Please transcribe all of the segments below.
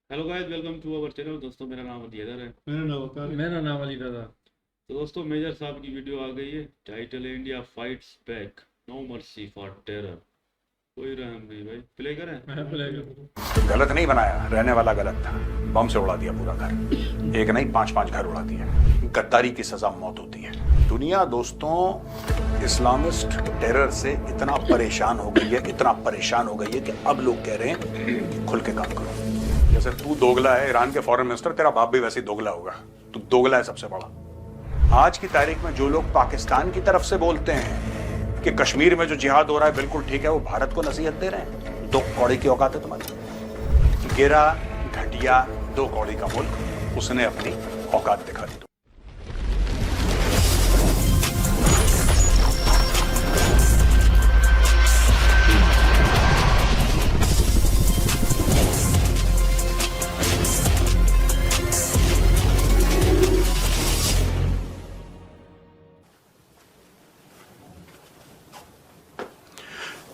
Hello guys, welcome to our channel. दोस्तों, मेरा नाम अदियदर है। मेरा नाम अली रजा। तो दोस्तों, मेजर साहब की वीडियो आ गई है। टाइटल है India fights back, no mercy for terror. कोई रहम नहीं भाई, प्ले करें। मैं प्ले करूँ। गलत नहीं बनाया, रहने वाला गलत था। बम से उड़ा दिया पूरा घर, एक नहीं पांच पांच घर उड़ा दिए। गद्दारी की सजा मौत होती है। दुनिया दोस्तों इस्लामिस्ट टेरर से इतना परेशान हो गई है, इतना परेशान हो गई है कि अब लोग कह रहे हैं कि खुल के काम करो। जैसे तू दोगला है, ईरान के फॉरेन मिनिस्टर, तेरा बाप भी वैसे ही दोगला होगा। तू दोगला है सबसे बड़ा। आज की तारीख में जो लोग पाकिस्तान की तरफ से बोलते हैं कि कश्मीर में जो जिहाद हो रहा है बिल्कुल ठीक है, वो भारत को नसीहत दे रहे हैं। दो कौड़ी की औकात है तुम्हारी। गिरा घटिया दो कौड़ी का मुल्क, उसने अपनी औकात दिखा दी।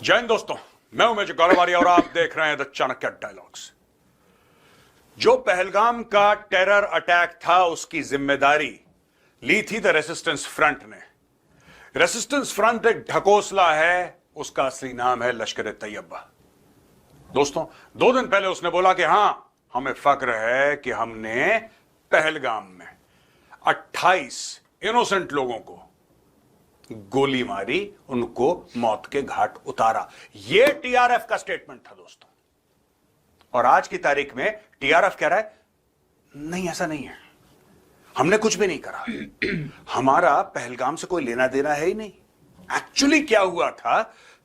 जय हिंद दोस्तों, मैं हूं मेजर गौरव आर्य और आप देख रहे हैं द चाणक्य डायलॉग्स। जो पहलगाम का टेरर अटैक था उसकी जिम्मेदारी ली थी द रेसिस्टेंस फ्रंट ने। रेसिस्टेंस फ्रंट एक ढकोसला है, उसका असली नाम है लश्कर ए तैयबा। दोस्तों, 2 दिन पहले उसने बोला कि हां, हमें फक्र है कि हमने पहलगाम में 28 इनोसेंट लोगों को गोली मारी, उनको मौत के घाट उतारा। यह टीआरएफ का स्टेटमेंट था दोस्तों। और आज की तारीख में टीआरएफ कह रहा है नहीं, ऐसा नहीं है, हमने कुछ भी नहीं करा, हमारा पहलगाम से कोई लेना देना है ही नहीं। एक्चुअली क्या हुआ था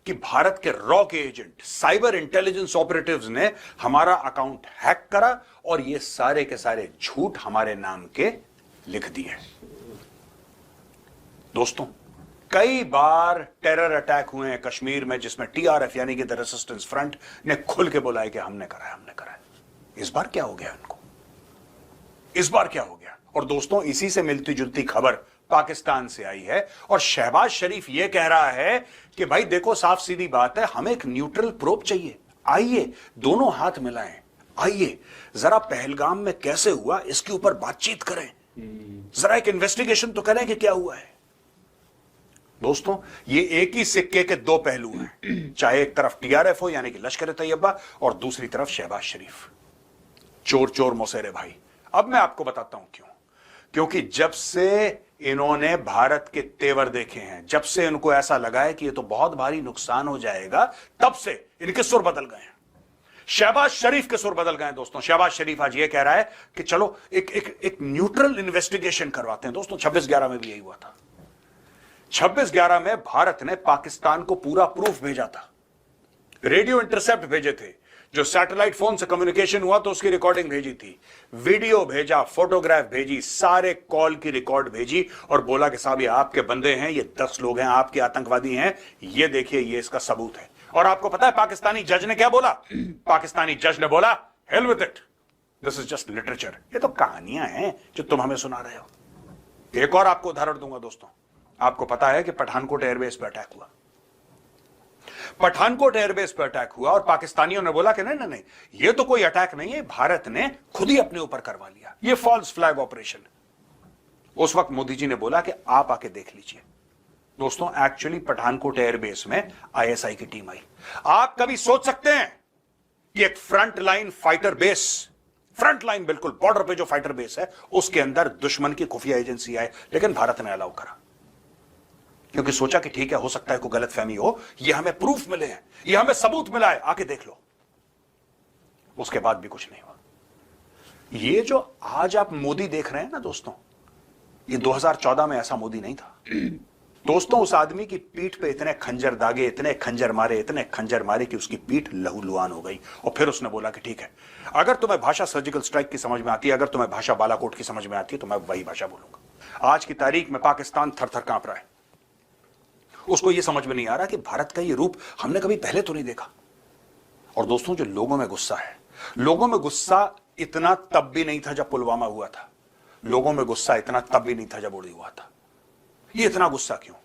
कि भारत के रॉ के एजेंट, साइबर इंटेलिजेंस ऑपरेटिव्स ने हमारा अकाउंट हैक करा और ये सारे के सारे झूठ हमारे नाम के लिख दिए। दोस्तों, कई बार टेरर अटैक हुए हैं कश्मीर में जिसमें टीआरएफ यानी कि द रेसिस्टेंस फ्रंट ने खुल के बोला है कि हमने करा है, हमने करा है। इस बार क्या हो गया उनको? इस बार क्या हो गया? और दोस्तों, इसी से मिलती जुलती खबर पाकिस्तान से आई है और शहबाज शरीफ यह कह रहा है कि भाई देखो, साफ सीधी बात है, हमें एक न्यूट्रल प्रोब चाहिए। आइए दोनों हाथ मिलाएं, आइए जरा पहलगाम में कैसे हुआ इसके ऊपर बातचीत करें, जरा एक इन्वेस्टिगेशन तो करें कि क्या हुआ है। दोस्तों, ये एक ही सिक्के के 2 पहलू हैं, चाहे एक तरफ टीआरएफ हो यानी कि लश्कर ए तैयबा और दूसरी तरफ शहबाज शरीफ। चोर चोर मौसेरे भाई। अब मैं आपको बताता हूं क्यों। क्योंकि जब से इन्होंने भारत के तेवर देखे हैं, जब से इनको ऐसा लगा है कि ये तो बहुत भारी नुकसान हो जाएगा, तब से इनके सुर बदल गए हैं। शहबाज शरीफ के सुर बदल गए दोस्तों। शहबाज शरीफ आज ये कह रहा है कि चलो एक न्यूट्रल इन्वेस्टिगेशन करवाते हैं। दोस्तों, 26/11 में भी यही हुआ था। 26/11 में भारत ने पाकिस्तान को पूरा प्रूफ भेजा था, रेडियो इंटरसेप्ट भेजे थे, जो सैटेलाइट फोन से कम्युनिकेशन हुआ तो उसकी रिकॉर्डिंग भेजी थी, वीडियो भेजा, फोटोग्राफ भेजी, सारे कॉल की रिकॉर्ड भेजी और बोला कि साहब ये आपके बंदे हैं, ये 10 लोग हैं, आपके आतंकवादी हैं, ये देखिए, ये इसका सबूत है। और आपको पता है पाकिस्तानी जज ने क्या बोला? पाकिस्तानी जज ने बोला, hello with it, this is just literature, ये तो कहानियां हैं जो तुम हमें सुना रहे हो। एक और आपको उदाहरण दूंगा दोस्तों। आपको पता है कि पठानकोट एयरबेस पर अटैक हुआ। पठानकोट एयरबेस पर अटैक हुआ और पाकिस्तानियों ने बोला कि नहीं नहीं नहीं, ये तो कोई अटैक नहीं है, भारत ने खुद ही अपने ऊपर करवा लिया, ये फॉल्स फ्लैग ऑपरेशन। उस वक्त मोदी जी ने बोला कि आप आके देख लीजिए। दोस्तों, एक्चुअली पठानकोट एयरबेस में आईएसआई की टीम आई। आप कभी सोच सकते हैं कि एक front line fighter base, front line बिल्कुल बॉर्डर पे जो फाइटर बेस है, उसके अंदर दुश्मन की खुफिया एजेंसी आए, लेकिन भारत ने अलाउ करा, क्योंकि सोचा कि ठीक है, हो सकता है कोई गलतफहमी हो, ये हमें प्रूफ मिले हैं, ये हमें सबूत मिला है, आके देख लो। उसके बाद भी कुछ नहीं हुआ। ये जो आज आप मोदी देख रहे हैं ना दोस्तों, ये 2014 में ऐसा मोदी नहीं था। दोस्तों, उस आदमी की पीठ पे इतने खंजर दागे, इतने खंजर मारे, इतने खंजर मारे कि उसकी पीठ लहूलुहान हो गई। और फिर उसने बोला कि ठीक है, अगर तुम्हें भाषा सर्जिकल स्ट्राइक की समझ में आती है, अगर तुम्हें भाषा बालाकोट की समझ में आती है, तो मैं वही भाषा बोलूंगा। आज की तारीख में पाकिस्तान थर थर कांप रहा है। उसको यह समझ में नहीं आ रहा कि भारत का यह रूप हमने कभी पहले तो नहीं देखा। और दोस्तों, जो लोगों में गुस्सा है, लोगों में गुस्सा इतना तब भी नहीं था जब पुलवामा हुआ था, लोगों में गुस्सा इतना तब भी नहीं था जब उड़ी हुआ था। ये इतना गुस्सा क्यों?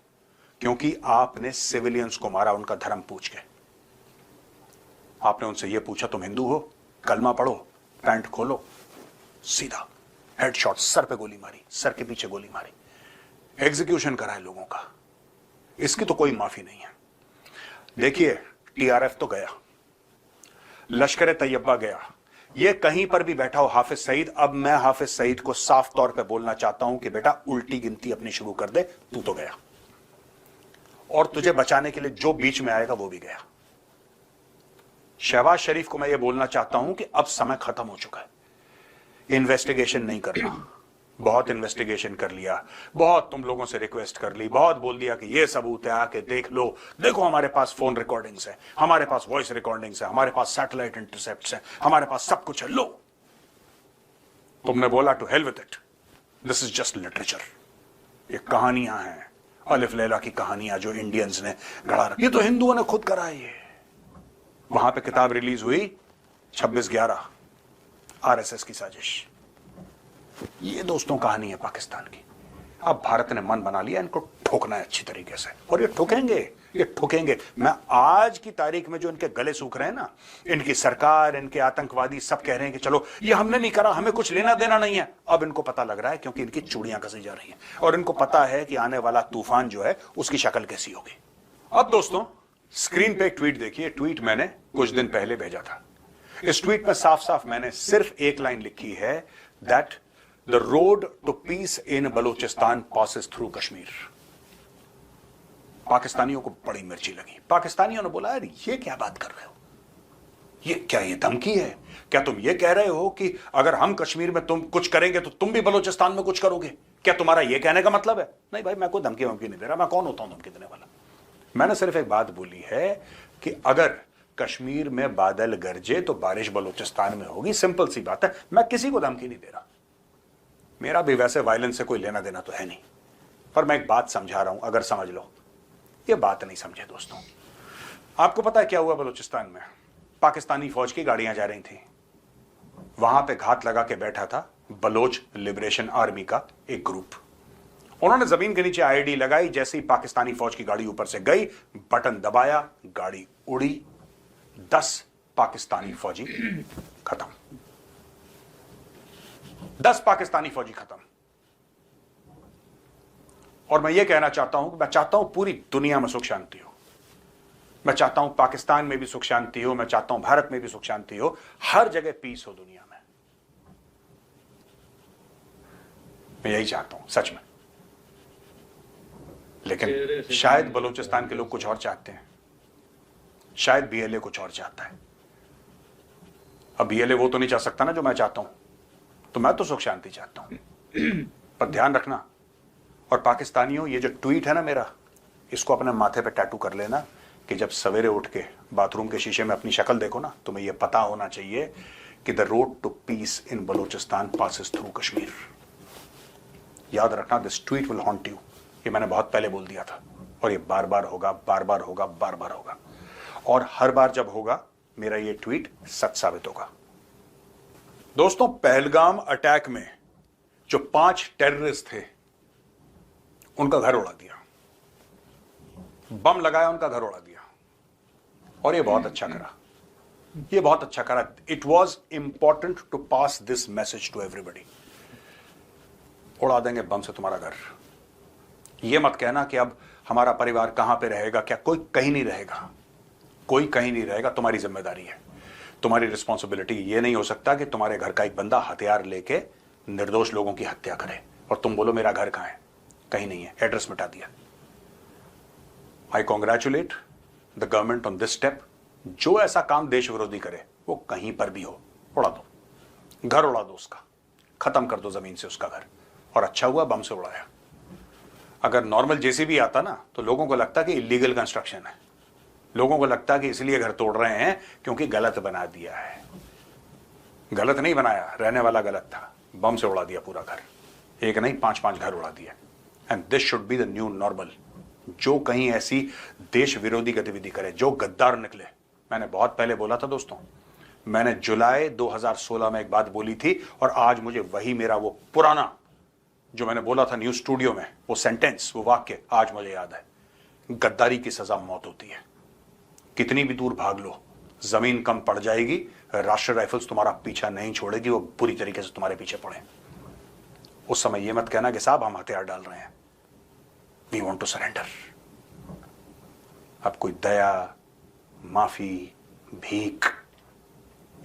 क्योंकि आपने सिविलियंस को मारा उनका धर्म पूछ के। आपने उनसे यह पूछा, तुम हिंदू हो, कलमा पढ़ो, पैंट खोलो, सीधा हेडशॉट, सर पे गोली मारी, सर के पीछे गोली मारी, एग्जीक्यूशन करा है लोगों का। इसकी तो कोई माफी नहीं है। देखिए, टीआरएफ तो गया, लश्कर तैयबा गया, ये कहीं पर भी बैठा हो हाफिज सईद, अब मैं हाफिज सईद को साफ तौर पे बोलना चाहता हूं कि बेटा उल्टी गिनती अपनी शुरू कर दे, तू तो गया, और तुझे बचाने के लिए जो बीच में आएगा वो भी गया। शहबाज शरीफ को मैं ये बोलना चाहता हूं कि अब समय खत्म हो चुका है, इन्वेस्टिगेशन नहीं करना। बहुत इन्वेस्टिगेशन कर लिया, बहुत तुम लोगों से रिक्वेस्ट कर ली, बहुत बोल दिया कि ये सबूत है, आके देख लो, देखो हमारे पास फोन रिकॉर्डिंग्स है, हमारे पास वॉइस रिकॉर्डिंग्स है, हमारे पास सैटेलाइट इंटरसेप्ट्स है, हमारे पास सब कुछ है, लो। तुमने बोला to hell with it, this is just literature. ये कहानियां हैं, अलिफ लैला की कहानियां जो इंडियंस ने गढ़ा रखी। ये तो हिंदुओं ने खुद करा है। वहां पे किताब रिलीज हुई 26/11, आरएसएस की साजिश। ये दोस्तों कहानी है पाकिस्तान की। अब भारत ने मन बना लिया इनको ठोकना है अच्छी तरीके से, और ये ठोकेंगे, ये ठोकेंगे। मैं आज की तारीख में जो इनके गले सूख रहे हैं ना, इनकी सरकार, इनके आतंकवादी सब कह रहे हैं कि चलो ये हमने नहीं करा, हमें कुछ लेना देना नहीं है। अब इनको पता लग रहा है क्योंकि इनकी चूड़ियां कसी जा रही हैं, और इनको पता है कि आने वाला तूफान जो है उसकी शक्ल कैसी होगी। अब दोस्तों स्क्रीन पे एक ट्वीट देखिए। ट्वीट मैंने कुछ दिन पहले भेजा था। इस ट्वीट में साफ साफ मैंने सिर्फ एक लाइन लिखी है, that the road to peace in Balochistan passes through Kashmir. पाकिस्तानियों को बड़ी मिर्ची लगी। पाकिस्तानियों ने बोला, यार ये क्या बात कर रहे हो, ये क्या, ये धमकी है क्या? तुम ये कह रहे हो कि अगर हम कश्मीर में तुम कुछ करेंगे तो तुम भी बलूचिस्तान में कुछ करोगे? क्या तुम्हारा ये कहने का मतलब है? नहीं भाई, मैं कोई धमकी वमकी नहीं दे रहा। मैं कौन होता हूं धमकी देने वाला? मैंने सिर्फ एक बात बोली है कि अगर कश्मीर में बादल गरजे तो बारिश बलूचिस्तान में होगी। सिंपल सी बात है। मैं किसी को धमकी नहीं दे रहा, मेरा भी वैसे वायलेंस से कोई लेना देना तो है नहीं, पर मैं एक बात समझा रहा हूं, अगर समझ लो। ये बात नहीं समझे दोस्तों। आपको पता है क्या हुआ बलूचिस्तान में? पाकिस्तानी फौज की गाड़ियां जा रही थी, वहां पे घात लगा के बैठा था बलोच लिबरेशन आर्मी का एक ग्रुप। उन्होंने जमीन के नीचे आईडी लगाई। जैसे ही पाकिस्तानी फौज की गाड़ी ऊपर से गई, बटन दबाया, गाड़ी उड़ी, 10 पाकिस्तानी फौजी खत्म। 10 पाकिस्तानी फौजी खत्म। और मैं ये कहना चाहता हूं कि मैं चाहता हूं पूरी दुनिया में सुख शांति हो। मैं चाहता हूं पाकिस्तान में भी सुख शांति हो, मैं चाहता हूं भारत में भी सुख शांति हो, हर जगह पीस हो दुनिया में। मैं यही चाहता हूं सच में। लेकिन शायद बलूचिस्तान के लोग कुछ और चाहते हैं, शायद बीएलए कुछ और चाहता है। अब बीएलए वो तो नहीं चाह सकता ना जो मैं चाहता हूं, तो मैं तो सुख शांति चाहता हूं। पर ध्यान रखना, और पाकिस्तानियों, ये जो ट्वीट है ना मेरा, इसको अपने माथे पे टैटू कर लेना कि जब सवेरे उठ के बाथरूम के शीशे में अपनी शक्ल देखो ना, तुम्हें यह पता होना चाहिए कि the road to peace in Balochistan passes through Kashmir. याद रखना, this tweet will haunt you. ये मैंने बहुत पहले बोल दिया था, और ये बार बार होगा, बार बार होगा, बार बार होगा, और हर बार जब होगा मेरा ये ट्वीट सच साबित होगा। दोस्तों, पहलगाम अटैक में जो 5 टेररिस्ट थे, उनका घर उड़ा दिया, बम लगाया, उनका घर उड़ा दिया, और ये बहुत अच्छा करा, ये बहुत अच्छा करा। It was important to pass this message to everybody. उड़ा देंगे बम से तुम्हारा घर। ये मत कहना कि अब हमारा परिवार कहां पे रहेगा। क्या कोई कहीं नहीं रहेगा, कोई कहीं नहीं रहेगा। तुम्हारी जिम्मेदारी है, तुम्हारी रिस्पॉन्सिबिलिटी। ये नहीं हो सकता कि तुम्हारे घर का एक बंदा हथियार लेके निर्दोष लोगों की हत्या करे और तुम बोलो मेरा घर कहां है। कहीं नहीं है, एड्रेस मिटा दिया। I congratulate the government on this step. जो ऐसा काम देश विरोधी करे, वो कहीं पर भी हो, उड़ा दो, घर उड़ा दो उसका, खत्म कर दो जमीन से उसका घर। और अच्छा हुआ बम से उड़ाया। अगर नॉर्मल जेसीबी आता ना, तो लोगों को लगता कि इलीगल कंस्ट्रक्शन है, लोगों को लगता कि इसलिए घर तोड़ रहे हैं क्योंकि गलत बना दिया है। गलत नहीं बनाया, रहने वाला गलत था, बम से उड़ा दिया पूरा घर। एक नहीं, 5-5 घर उड़ा दिया। And this should be the new normal. जो कहीं ऐसी देश विरोधी गतिविधि करे, जो गद्दार निकले। मैंने बहुत पहले बोला था दोस्तों, मैंने जुलाई 2016 में एक बात बोली थी, और आज मुझे वही मेरा वो पुराना जो मैंने बोला था न्यूज स्टूडियो में, वो सेंटेंस, वो वाक्य आज मुझे याद है। गद्दारी की सजा मौत होती है। कितनी भी दूर भाग लो, जमीन कम पड़ जाएगी, राष्ट्रीय राइफल्स तुम्हारा पीछा नहीं छोड़ेगी, वो पूरी तरीके से तुम्हारे पीछे पड़े। उस समय ये मत कहना कि साहब हम हथियार डाल रहे हैं, वी वॉन्ट टू सरेंडर। अब कोई दया, माफी, भीख,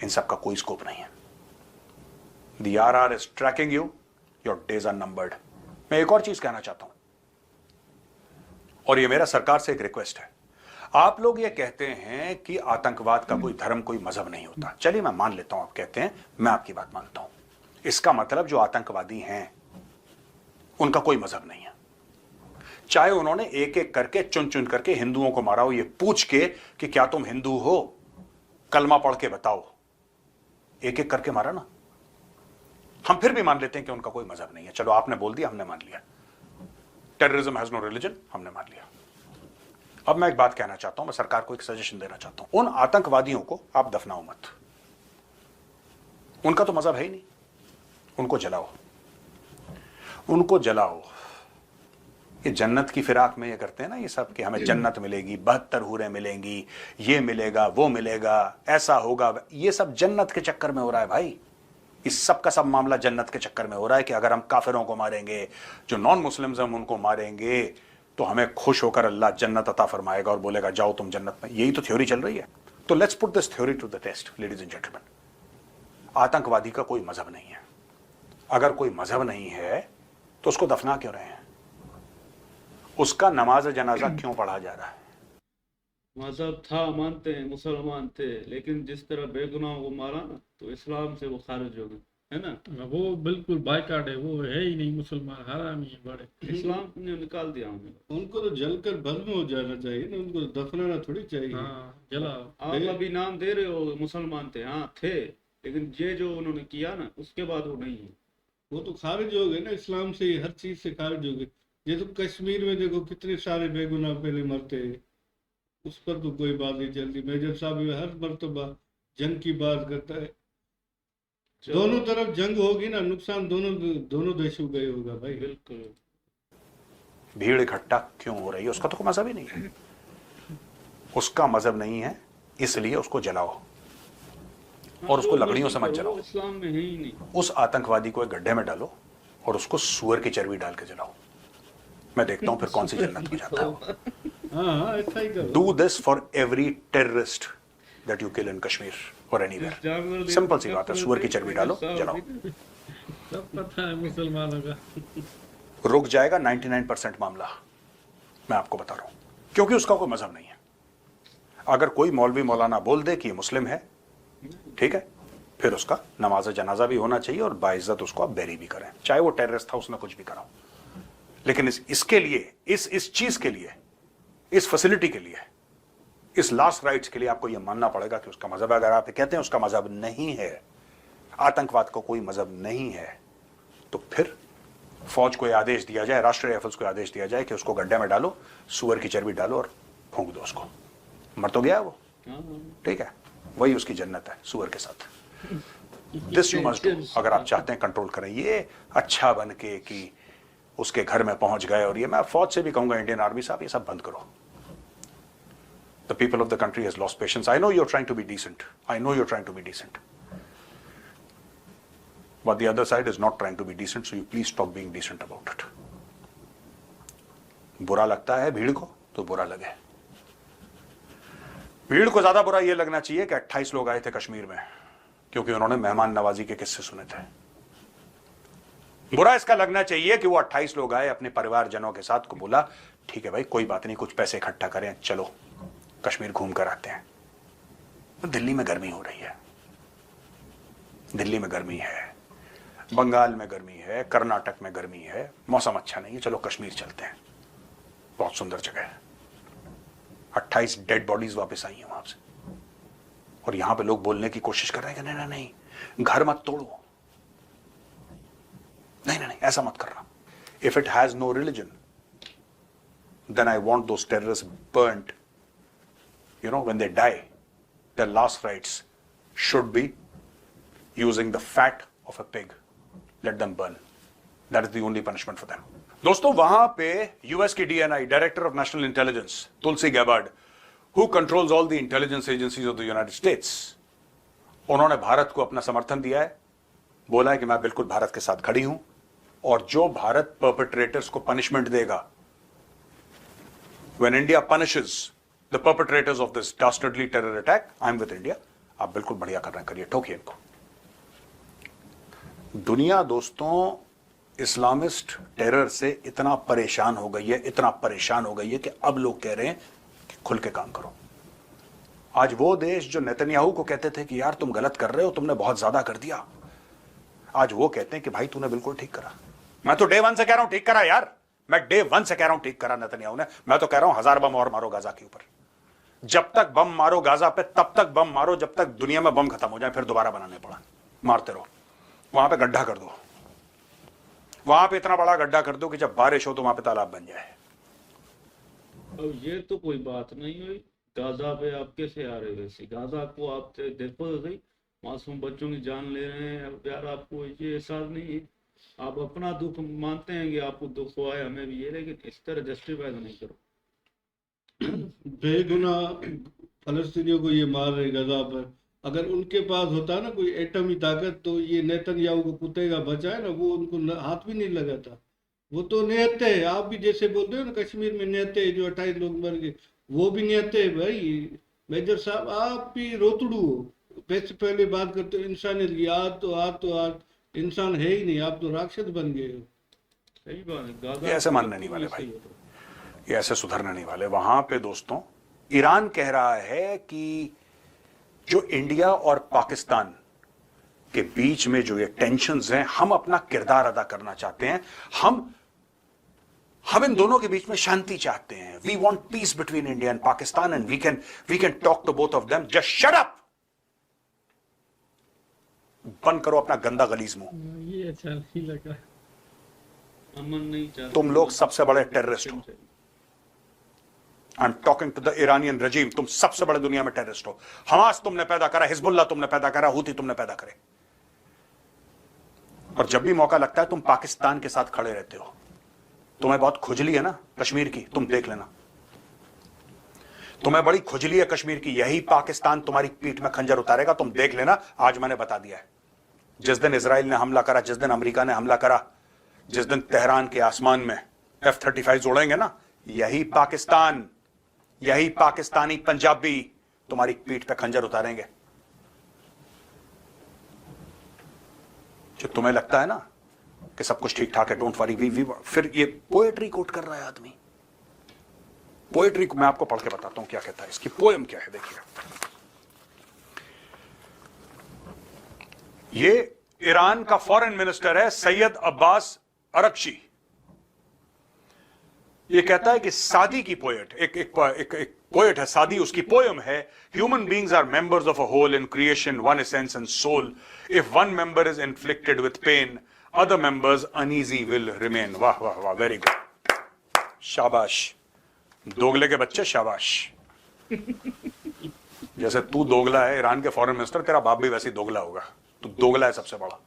इन सब का कोई स्कोप नहीं है। The RR is tracking you, your days are numbered। मैं एक और चीज कहना चाहता हूं, और ये मेरा सरकार से एक रिक्वेस्ट है। आप लोग ये कहते हैं कि आतंकवाद का कोई धर्म, कोई मजहब नहीं होता। चलिए मैं मान लेता हूं, आप कहते हैं, मैं आपकी बात मानता हूं। इसका मतलब जो आतंकवादी हैं उनका कोई मजहब नहीं है, चाहे उन्होंने एक एक करके चुन चुन करके हिंदुओं को मारा हो, ये पूछ के कि क्या तुम हिंदू हो, कलमा पढ़ के बताओ, एक एक करके मारा ना। हम फिर भी मान लेते हैं कि उनका कोई मजहब नहीं है। चलो आपने बोल दिया, हमने मान लिया। टेररिज्म हैज नो रिलीजन, हमने मान लिया। अब मैं एक बात कहना चाहता हूं, मैं सरकार को एक सजेशन देना चाहता हूं। उन आतंकवादियों को आप दफनाओ मत, उनका तो मजहब है ही नहीं। उनको जलाओ, उनको जलाओ। ये जन्नत की फिराक में ये करते हैं ना ये सब, कि हमें जन्नत मिलेगी, 72 हूरें मिलेंगी, ये मिलेगा, वो मिलेगा, ऐसा होगा। ये सब जन्नत के चक्कर में हो रहा है भाई। इस सब का सब मामला जन्नत के चक्कर में हो रहा है कि अगर हम काफिरों को मारेंगे, जो नॉन मुस्लिम्स हम उनको मारेंगे, तो हमें खुश होकर अल्लाह जन्नत अता फरमाएगा और बोलेगा जाओ तुम जन्नत में। यही तो थ्योरी चल रही है। तो let's put this theory to the test ladies and gentleman. आतंकवादी का कोई मजहब नहीं है। अगर कोई मजहब नहीं है तो उसको दफना क्यों रहे हैं? उसका नमाज जनाजा क्यों पढ़ा जा रहा है? मजहब था, मानते हैं, मुसलमान थे, लेकिन जिस तरह बेगुनाहों को मारा ना, तो इस्लाम से वो खारिज हो गए, है ना। वो बिल्कुल बाइकाट है, वो है ही नहीं मुसलमान, हरामी है बड़े। इस्लाम ने निकाल दिया हमें। उनको तो जलकर भस्म हो जाना चाहिए ना, उनको तो दफनाना थोड़ी चाहिए। हाँ, जलाओ। आप अभी नाम दे रहे हो मुसलमान थे, हाँ थे, लेकिन ये जो उन्होंने किया ना, उसके बाद वो नहीं है। वो तो खारिज हो गए ना, इस्लाम से हर चीज से खारिज हो गए। ये तो कश्मीर में देखो कितने सारे बेगुनाह पहले मरते हैं, उस पर तो कोई बात नहीं चलती। मेजर साहब हर मर्तबा जंग की बात करता है। दोनों तरफ जंग होगी ना, नुकसान दोनों देशों का ही होगा भाई। बिल्कुल। भीड़ इकट्ठा क्यों हो रही है? उसका तो कोई मजहब ही नहीं है। उसका मजहब नहीं है, इसलिए उसको जलाओ और उसको लकड़ियों से मत जलाओ। इस्लाम में है ही नहीं। उस आतंकवादी को एक गड्ढे में डालो और उसको सुअर की चर्बी डाल के जलाओ। मैं देखता हूं फिर कौन सी जन्नत में जाता है। हाँ, ऐसा ही करो। Do this for every terrorist that you kill in Kashmir और एनीवेयर। सिंपल सी बात है, सुअर की चर्बी डालो, जलाओ। सब पता है मुसलमानों का। रुक जाएगा 99% मामला, मैं आपको बता रहा हूं, क्योंकि उसका कोई मजहब नहीं है। अगर कोई मौलवी मौलाना बोल दे कि ये मुस्लिम है, ठीक है, फिर उसका नमाज जनाजा भी होना चाहिए और बाइज्जत उसको आप बैरी भी करें, चाहे वो टेररिस्ट था, उसने कुछ भी करा हो। लेकिन इसके लिए, इस चीज के लिए, इस फैसिलिटी के लिए, इस लास्ट राइट्स के लिए आपको यह मानना पड़ेगा कि उसका मजहब, अगर आप कहते हैं उसका मजहब नहीं है, आतंकवाद का कोई मजहब नहीं है, तो फिर फौज को आदेश दिया जाए, राष्ट्रीय राइफल्स को आदेश दिया जाए कि उसको गड्ढे में डालो, सुअर की चर्बी डालो और फूंक दो उसको। मर तो गया है वो, ठीक है, वही उसकी जन्नत है सुअर के साथ। दिस यू मस्ट डू अगर आप चाहते हैं कंट्रोल करें। ये अच्छा बन के कि उसके घर में पहुंच गए, और ये मैं फौज से भी कहूंगा, इंडियन आर्मी साहब, ये सब बंद करो। The people of the country has lost patience. I know you're trying to be decent. I know you're trying to be decent. But the other side is not trying to be decent, so you please stop being decent about it. बुरा लगता है भीड़ को तो बुरा लगे। भीड़ को ज्यादा बुरा यह लगना चाहिए कि 28 लोग आए थे कश्मीर में क्योंकि उन्होंने मेहमान नवाजी के किस्से सुने थे। बुरा इसका लगना चाहिए कि वो 28 लोग आए, अपने परिवारजनों के साथ, को बोला ठीक है भाई कोई बात नहीं, कुछ पैसे इकट्ठा करें, चलो कश्मीर घूम कर आते हैं। तो दिल्ली में गर्मी हो रही है, दिल्ली में गर्मी है, बंगाल में गर्मी है, कर्नाटक में गर्मी है, मौसम अच्छा नहीं है, चलो कश्मीर चलते हैं, बहुत सुंदर जगह है। 28 डेड बॉडीज वापस आई हैं वहां से, और यहां पे लोग बोलने की कोशिश कर रहे हैं कि नहीं नहीं नहीं, घर मत तोड़ो, नहीं नहीं ऐसा मत करना। If it has no religion then I want those terrorist burned. You know, when they die, their last rites should be using the fat of a pig. Let them burn. That is the only punishment for them. दोस्तों, वहां पे US की DNI, director of national intelligence, Tulsi Gabbard, who controls all the intelligence agencies of the United States, उन्होंने भारत को अपना समर्थन दिया है, बोला है कि मैं बिल्कुल भारत के साथ खड़ी हूं, और जो भारत परपेट्रेटर्स को पनिशमेंट देगा, when India punishes the perpetrators of this dastardly terror attack, I'm with India. आप बिल्कुल बढ़िया कर रहे हैं, करिए, ठोकिए इनको। दुनिया दोस्तों इस्लामिस्ट टेरर से इतना परेशान हो गई है, इतना परेशान हो गई है कि अब लोग कह रहे हैं कि खुल के काम करो। आज वो देश जो नेतन्याहू को कहते थे कि यार तुम गलत कर रहे हो, तुमने बहुत ज्यादा कर दिया, आज वो कहते हैं कि भाई तूने बिल्कुल ठीक करा। मैं तो डे 1 से कह रहा हूं ठीक करा यार, मैं डे 1 से कह रहा हूं ठीक करा नेतन्याहू ने। मैं तो कह रहा हूं 1000 बम और मारो गाजा के ऊपर। जब तक बम मारो गाजा पे, तब तक बम मारो जब तक दुनिया में बम खत्म हो जाए, फिर दोबारा बनाने पड़ा। मारते रहो, वहां पे गड्ढा कर दो, वहां पे इतना बड़ा गड्ढा कर दो कि जब बारिश हो तो वहां पे तालाब बन जाए। अब ये तो कोई बात नहीं हुई। गाजा पे आप कैसे आ रहे हो? वैसे गाजा को आप देखो भाई, मासूम बच्चों की जान ले रहे हैं। अब यार आपको ये एहसास नहीं है? आप अपना दुख मानते हैं कि आपको दुख हुआ है, हमें भी ये, लेकिन इस तरह जस्टिफाई नहीं करो। बेगुना फलस्तीनियों को ये मार रहे गजा पर। अगर उनके पास होता ना कोई एटमी ताकत तो ये नेतन्याहू को कुत्ते का बचा है ना, वो उनको हाथ भी नहीं लगाता। वो तो निहत्ते है, आप भी जैसे बोलते हो ना कश्मीर में निहत्ते है, जो 28 लोग मर गए, वो भी निहत्ते है भाई। मेजर साहब आप भी रोतड़ू हो, पहले बात करते हो इंसानियत की। आज इंसान है ही नहीं, आप तो राक्षस बन गए हो। सही बात है। गाजा ये ऐसे मानने नहीं वाले भाई, ये ऐसे सुधरने नहीं वाले। वहां पे दोस्तों ईरान कह रहा है कि जो इंडिया और पाकिस्तान के बीच में जो ये टेंशन्स हैं, हम अपना किरदार अदा करना चाहते हैं। हम इन दोनों के बीच में शांति चाहते हैं। We want peace between India and Pakistan and we can talk to both of them. Just shut up, बंद करो अपना गंदा गलीज मुंह। ये अच्छा नहीं लगा। अमन नहीं चाहते। तुम लोग सबसे बड़े टेररिस्ट हो। I am talking to the Iranian regime. तुम सबसे बड़े दुनिया में टेररिस्ट हो। हमास तुमने पैदा करा, हिजबुल्लाह तुमने पैदा करा, हूती तुमने पैदा करे, और जब भी मौका लगता है तुम पाकिस्तान के साथ खड़े रहते हो। तुम्हें बहुत खुजली है ना कश्मीर की, तुम देख लेना, तुम्हें बड़ी खुजली है कश्मीर की। यही पाकिस्तान तुम्हारी पीठ में खंजर उतारेगा, तुम देख लेना। आज मैंने बता दिया है, जिस दिन इजराइल ने हमला करा, जिस दिन अमेरिका ने हमला करा, जिस दिन तेहरान के आसमान में F-35 उड़ेंगे ना, यही पाकिस्तान, यही पाकिस्तानी पंजाबी तुम्हारी पीठ पे खंजर उतारेंगे। जो तुम्हें लगता है ना कि सब कुछ ठीक ठाक है, डोंट वरी, वी फिर ये पोएट्री कोट कर रहा है आदमी। पोएट्री को मैं आपको पढ़ के बताता हूं क्या कहता है, इसकी पोएम क्या है। देखिए, ये ईरान का फॉरेन मिनिस्टर है सैयद अब्बास अरक्शी। ये कहता है कि सादी की पोएट, एक पोएट है सादी, उसकी पोएम है, human beings are members of a whole in creation, one essence and soul. If one member is inflicted with pain, other members uneasy will remain. वाह वाह वाह, वेरी गुड, शाबाश दोगले के बच्चे, शाबाश। जैसे तू दोगला है ईरान के फॉरेन मिनिस्टर, तेरा बाप भी वैसे ही दोगला होगा। तू दोगला है सबसे बड़ा।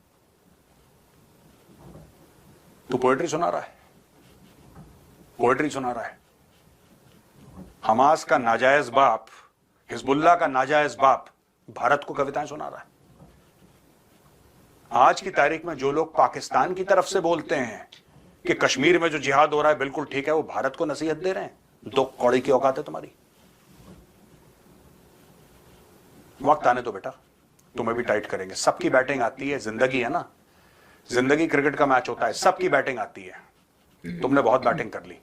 तू पोएट्री सुना रहा है, पोएट्री सुना रहा है। हमास का नाजायज बाप, हिजबुल्लाह का नाजायज बाप भारत को कविताएं सुना रहा है। आज की तारीख में जो लोग पाकिस्तान की तरफ से बोलते हैं कि कश्मीर में जो जिहाद हो रहा है बिल्कुल ठीक है, वो भारत को नसीहत दे रहे हैं। दो कौड़ी की औकात है तुम्हारी। वक्त आने दो बेटा, तुम्हें भी टाइट करेंगे। सबकी बैटिंग आती है, जिंदगी है ना, जिंदगी क्रिकेट का मैच होता है, सबकी बैटिंग आती है। तुमने बहुत बैटिंग कर ली,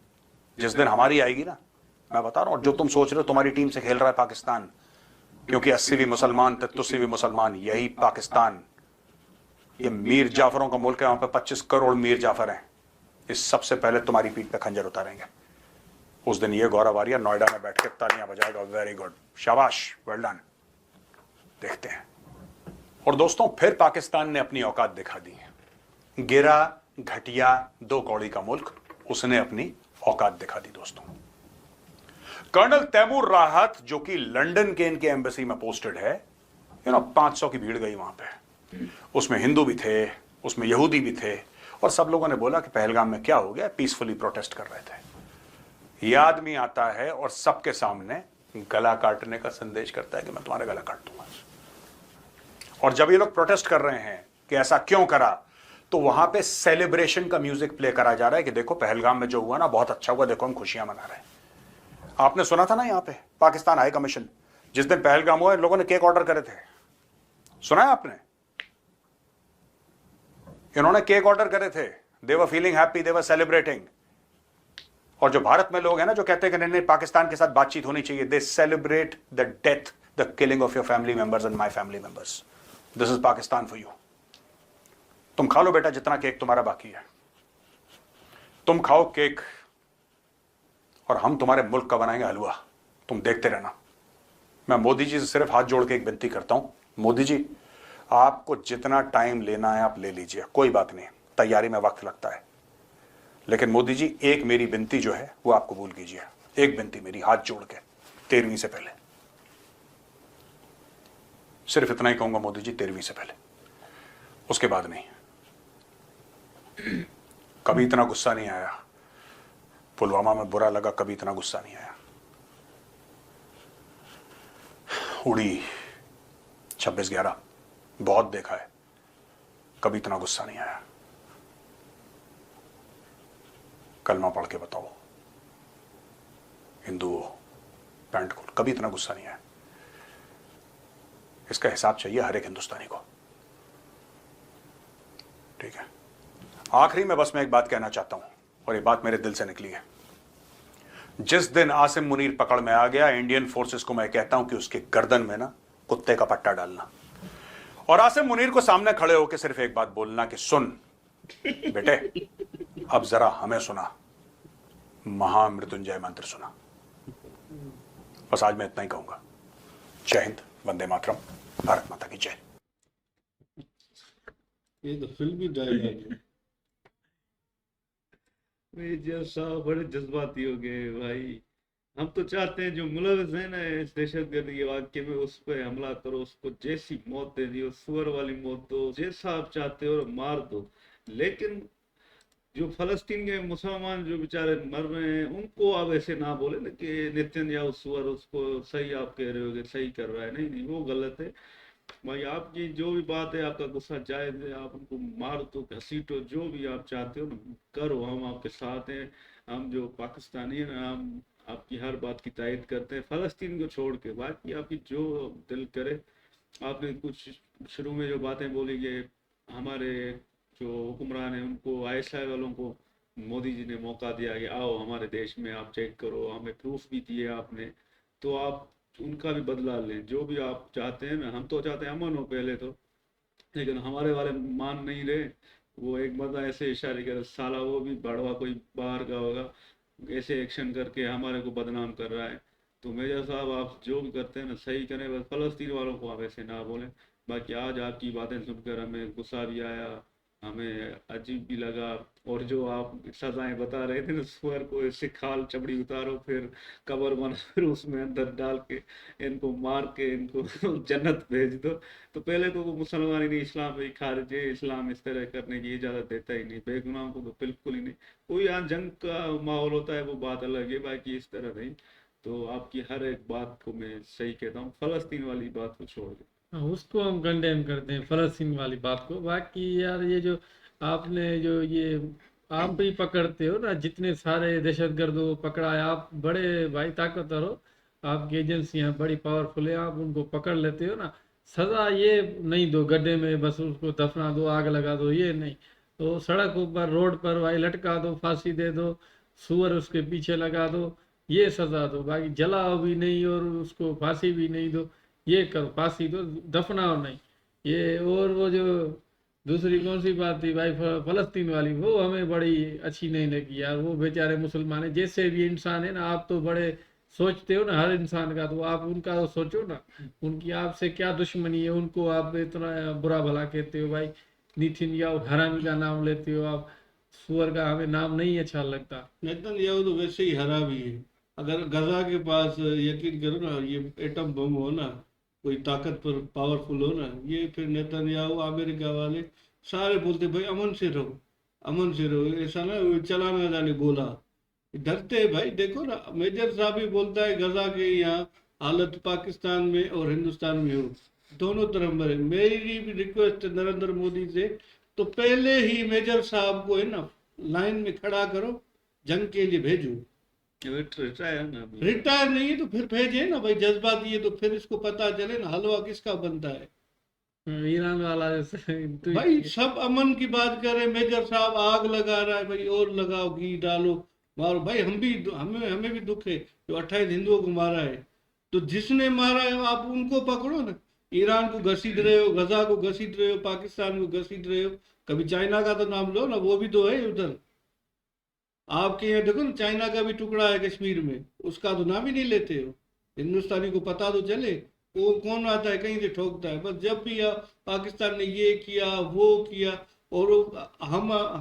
जिस दिन हमारी आएगी ना, मैं बता रहा हूं, जो तुम सोच रहे हो तुम्हारी टीम से खेल रहा है पाकिस्तान, क्योंकि 80 भी मुसलमान, 83 भी मुसलमान, यही पाकिस्तान, ये मीर जाफरों का मुल्क है, वहां पे 25 करोड़ मीर जाफर हैं। इस सबसे पहले तुम्हारी पीठ पे खंजर उतारेंगे। उस दिन ये गौरव आर्या नोएडा में बैठ के तालियां बजाएगा, वेरी गुड, शाबाश, वेल डन। देखते हैं। और दोस्तों फिर पाकिस्तान ने अपनी औकात दिखा दी है। गिरा घटिया दो कौड़ी का मुल्क, उसने अपनी औकात दिखा दी दोस्तों। कर्नल तैमूर राहत जो कि लंदन के इनके एम्बेसी में पोस्टेड है, 500 की भीड़ गई वहां पे। उसमें हिंदू भी थे, उसमें यहूदी भी थे, और सब लोगों ने बोला कि पहलगाम में क्या हो गया, पीसफुली प्रोटेस्ट कर रहे थे। यह आदमी आता है और सबके सामने गला काटने का संदेश करता है कि मैं तुम्हारा गला काट दूंगा। और जब ये लोग प्रोटेस्ट कर रहे हैं कि ऐसा क्यों करा, तो वहां पे सेलिब्रेशन का म्यूजिक प्ले करा जा रहा है कि देखो पहलगाम में जो हुआ ना बहुत अच्छा हुआ, देखो हम खुशियां मना रहे हैं। आपने सुना था ना यहां पे पाकिस्तान हाई कमीशन जिस दिन पहलगाम हुआ, इन लोगों ने केक ऑर्डर करे थे, सुना है आपने? इन्होंने केक ऑर्डर करे थे, they were feeling happy, they were celebrating. और जो भारत में लोग हैं ना जो कहते हैं कि नहीं पाकिस्तान के साथ बातचीत होनी चाहिए, दे celebrate the death, the killing of your family members and my family members. This is Pakistan for you. तुम खा लो बेटा जितना केक तुम्हारा बाकी है, तुम खाओ केक और हम तुम्हारे मुल्क का बनाएंगे हलवा, तुम देखते रहना। मैं मोदी जी से सिर्फ हाथ जोड़ के एक विनती करता हूं, मोदी जी आपको जितना टाइम लेना है आप ले लीजिए, कोई बात नहीं, तैयारी में वक्त लगता है, लेकिन मोदी जी एक मेरी विनती जो है वो आप कबूल कीजिए, एक विनती मेरी हाथ जोड़ के 13वीं से पहले, सिर्फ इतना ही कहूंगा मोदी जी, 13वीं से पहले, उसके बाद नहीं। कभी इतना गुस्सा नहीं आया, पुलवामा में बुरा लगा, कभी इतना गुस्सा नहीं आया। उड़ी 26/11 बहुत देखा है, कभी इतना गुस्सा नहीं आया। कलमा पढ़ के बताओ, हिंदू हो, पैंट खोल, कभी इतना गुस्सा नहीं आया। इसका हिसाब चाहिए हर एक हिंदुस्तानी को, ठीक है। आखिरी में बस मैं एक बात कहना चाहता हूं, और ये बात मेरे दिल से निकली है। जिस दिन आसिम मुनीर पकड़ में आ गया, इंडियन फोर्सेस को मैं कहता हूं कि उसके गर्दन में ना कुत्ते का पट्टा डालना, और आसिम मुनीर को सामने खड़े होकर सिर्फ एक बात बोलना कि सुन बेटे, अब जरा हमें सुना, महामृत्युंजय मंत्र सुना। बस आज मैं इतना ही कहूंगा। जय हिंद, वंदे मातरम, भारत माता की जय। ये तो फिल्मी डायलॉग है। मेजर साहब बड़े जज्बाती हो गए भाई। हम तो चाहते हैं जो मुलविस है ना इस दहशतगर्दी के वाक्य में, उस पर हमला करो, उसको जैसी मौत दे दियो, सुअर वाली मौत दो, जैसा आप चाहते हो मार दो। लेकिन जो फलस्तीन के मुसलमान जो बेचारे मर रहे हैं उनको आप ऐसे ना बोले ना कि नेतन्याहू सुअर, उसको सही आप कह रहे हो कि सही कर रहा है। नहीं नहीं, वो गलत है भाई। आपकी जो भी बात है, आपका गुस्सा जायज है, आप उनको मार दो, घसीटो, जो भी आप चाहते हो ना करो, हम आपके साथ हैं। हम जो पाकिस्तानी है ना, हम आपकी हर बात की तायद करते हैं, फलस्तीन को छोड़ के। बाकी आपकी जो दिल करे। आपने कुछ शुरू में जो बातें बोली कि हमारे जो हुक्मरान हैं उनको, आईएसआई वालों को मोदी जी ने मौका दिया कि आओ हमारे देश में आप चेक करो, हमें प्रूफ भी दिए आपने, तो आप उनका भी बदला लें। जो भी आप चाहते हैं ना, हम तो चाहते हैं अमन हो पहले तो, लेकिन हमारे वाले मान नहीं रहे। वो एक बंदा ऐसे इशारे कर, साला वो भी बड़वा कोई बाहर का होगा, ऐसे एक्शन करके हमारे को बदनाम कर रहा है। तो मेजर साहब आप जो भी करते हैं ना सही करें, बस फलस्तीन वालों को आप ऐसे ना बोलें। बाकी आज आपकी बातें सुनकर हमें गुस्सा भी आया, हमें अजीब भी लगा। और जो आप सजाएं बता रहे थे ना, सुअर को इससे खाल चमड़ी उतारो, फिर कबर बना, फिर उसमें अंदर डाल के इनको मार के इनको जन्नत भेज दो। तो पहले तो वो मुसलमान ही नहीं, इस्लाम पे ही खारिज है। इस्लाम इस तरह करने की इजाज़त देता ही नहीं, बेगुनाहों को तो बिल्कुल ही नहीं। कोई यहाँ जंग का माहौल होता है वो बात अलग है, बाकी इस तरह नहीं। तो आपकी हर एक बात को मैं सही कहता हूँ, फलस्तीन वाली बात को छोड़ दो। हाँ, उसको हम कंडेम करते हैं, फलस्तीन वाली बात को। बाकी यार ये जो आपने जो ये आप भी पकड़ते हो ना, जितने सारे दहशतगर्दों को पकड़ा है, आप बड़े भाई ताकतवर हो, आपकी एजेंसियां बड़ी पावरफुल है, आप उनको पकड़ लेते हो ना, सजा ये नहीं दो गड्ढे में बस उसको दफना दो, आग लगा दो, ये नहीं। तो सड़क ऊपर रोड पर भाई लटका दो, फांसी दे दो, सुअर उसके पीछे लगा दो, ये सजा दो। बाकी जलाओ भी नहीं और उसको फांसी भी नहीं दो, ये करो, फांसी दो, दफनाओ नहीं। ये और वो जो दूसरी कौन सी बात थी भाई, फलस्तीन वाली, वो हमें बड़ी अच्छी नहीं लगी यार। वो बेचारे मुसलमान है, जैसे भी इंसान है ना, आप तो बड़े सोचते हो ना हर इंसान का, तो आप उनका तो सोचो ना, उनकी आपसे क्या दुश्मनी है, उनको आप इतना बुरा भला कहते हो भाई। नेतन्याहू हरामी का नाम लेते हो आप, सुअर का हमें नाम नहीं अच्छा लगता। नेतन्याहू तो वैसे ही हरामी है। अगर गजा के पास यकीन करो ना, ये एटम बम हो ना, कोई ताकत पर पावरफुल हो ना, ये फिर नेतन्याहू अमेरिका वाले सारे बोलते भाई अमन से रहो, अमन से रहो, ऐसा ना चला ना जाने गोला, डरते हैं भाई। देखो ना, मेजर साहब भी बोलता है गजा के यहाँ हालत पाकिस्तान में और हिंदुस्तान में हो, दोनों तरफ मरे। मेरी भी रिक्वेस्ट है नरेंद्र मोदी से, तो पहले ही मेजर साहब को है ना लाइन में खड़ा करो, जंग के लिए भेजो। रिटायर ना अभी। रिटायर नहीं है तो फिर भेजे ना भाई, जज्बाती है तो फिर इसको पता चले ना हलवा किसका बनता है। ईरान वाला जैसे ट्वीट भाई किया। सब अमन की बात करें, मेजर साहब आग लगा रहा है, भाई और लगाओ, घी डालो, मारो। भाई हम भी, हमें हमें भी दुख है जो 28 हिंदुओं को मारा है, तो जिसने मारा है आप उनको पकड़ो ना। ईरान को घसीट रहे हो, गजा को घसीट रहे हो, पाकिस्तान को घसीट रहे हो, कभी चाइना का तो नाम लो ना, वो भी तो है उधर। आपके यहाँ देखो ना, चाइना का भी टुकड़ा है कश्मीर में, उसका तो नाम ही नहीं लेते हो। हिंदुस्तानी को पता तो चले वो कौन आता है कहीं से ठोकता है। बस जब भी पाकिस्तान ने ये किया वो किया, और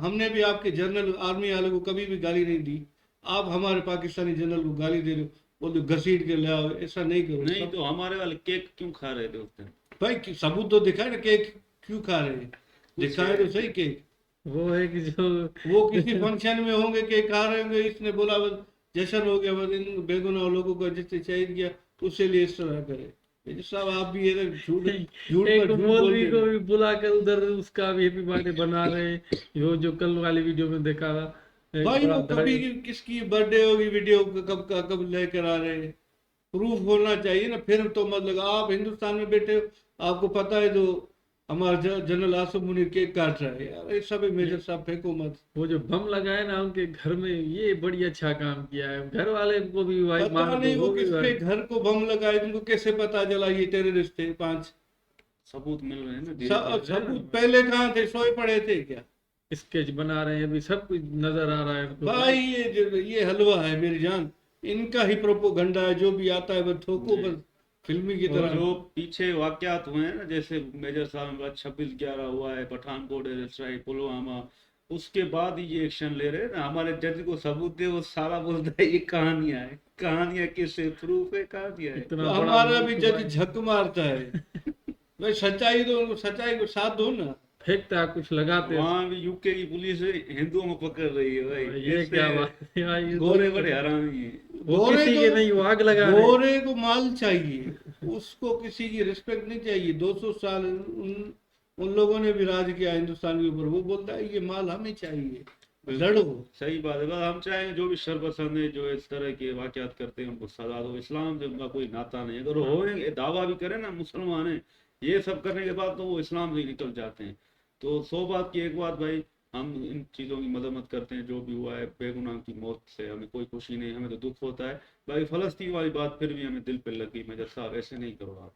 हमने भी आपके जनरल आर्मी वाले को कभी भी गाली नहीं दी। आप हमारे पाकिस्तानी जनरल को गाली दे रहे हो, बोलते घसीट के ले आओ, ऐसा नहीं करो। नहीं तो हमारे वाले केक क्यों खा रहे थे उस दिन? भाई सबूत तो दिखाए ना, केक क्यों खा रहे हैं, दिखाए तो सही केक। वो है कि जो वो किसी फंक्शन में होंगे, केक खा रहे होंगे, इसने बोला बस जश्न हो गया, बस इन बेगुनाह लोगों को जिससे शहीद किया उससे लिए इस तरह करे। ये साहब आप भी ये तो झूठ झूठ एक पर झूठ मौलवी बोलते को हैं। भी बुलाकर उधर उसका भी हैप्पी बर्थडे बना रहे हैं। वो जो कल वाली वीडियो में देखा था, एक भाई बड़ा वो कभी धड़े- किसकी बर्थडे होगी, वीडियो कब लेकर आ रहे हैं, प्रूफ होना चाहिए ना। फिर तो मतलब आप हिंदुस्तान में बैठे हो, आपको पता है जो हमारा जनरल आसिफ मुनीर केक काट रहा है, यार ये सब मेजर साहब फेंको मत। वो जो बम लगाए ना उनके घर में, ये बड़ी अच्छा काम किया है। घर वाले को भी भाई पता मार दो, नहीं वो वो भी किसके घर को बम लगाए, तुमको कैसे पता चला ये टेररिस्ट थे 5? सबूत मिल रहे हैं ना धीरे धीरे। सबूत पहले कहाँ थे, सोए पड़े थे क्या? स्केच बना रहे हैं, अभी सब कुछ नजर आ रहा है उनको। भाई ये हलवा है मेरी जान, इनका ही प्रोपोगंडा है, जो भी आता है बस ठोको, बस फिल्मी की और तरह। जो पीछे वाकयात हुए हैं ना, जैसे मेजर साहब के बाद 26/11 हुआ है, पठानकोट एयर स्ट्राइक, पुलवामा, उसके बाद ये एक्शन ले रहे हैं ना। हमारे जज को सबूत दे, वो सारा बोलता है ये कहानियां है, कहानियां किससे प्रूफ है, कहानियां है। तो इतना बड़ा हमारा भी मुल्क जज भाई, झक मारता है। भाई सच्चाई दो उनको, सच्चाई को साथ दो ना। फेंकता है, कुछ लगाते हैं। वहां भी यूके की पुलिस हिंदुओं को पकड़ रही है भाई। ये ऐसे क्या बात है भाई, ये तो- गोरे बड़े हरामी हैं। वो गोरे किसी के नहीं, वो आग लगा रहे हैं। गोरे को माल चाहिए, उसको किसी की रिस्पेक्ट नहीं चाहिए। 200 साल उन लोगों ने भी राज किया हिंदुस्तान के ऊपर, वो बोलता है ये माल हमें चाहिए, लड़ो। सही बात है। बस हम चाहेंगे जो भी शरपसंद है, जो इस तरह के वाकयात करते हैं, उनको सजा दो। इस्लाम से उनका कोई नाता नहीं है। अगर वो होंगे, दावा भी करें ना मुसलमान है, ये सब करने के बाद तो वो इस्लाम से ही निकल जाते हैं। तो 100 बात की एक बात भाई, हम इन चीज़ों की मदद करते हैं। जो भी हुआ है, बेगुनाह की मौत से हमें कोई खुशी नहीं, हमें तो दुख होता है। भाई फलस्तीन वाली बात फिर भी हमें दिल पे लगी। मेजर साहब ऐसे नहीं करो आप।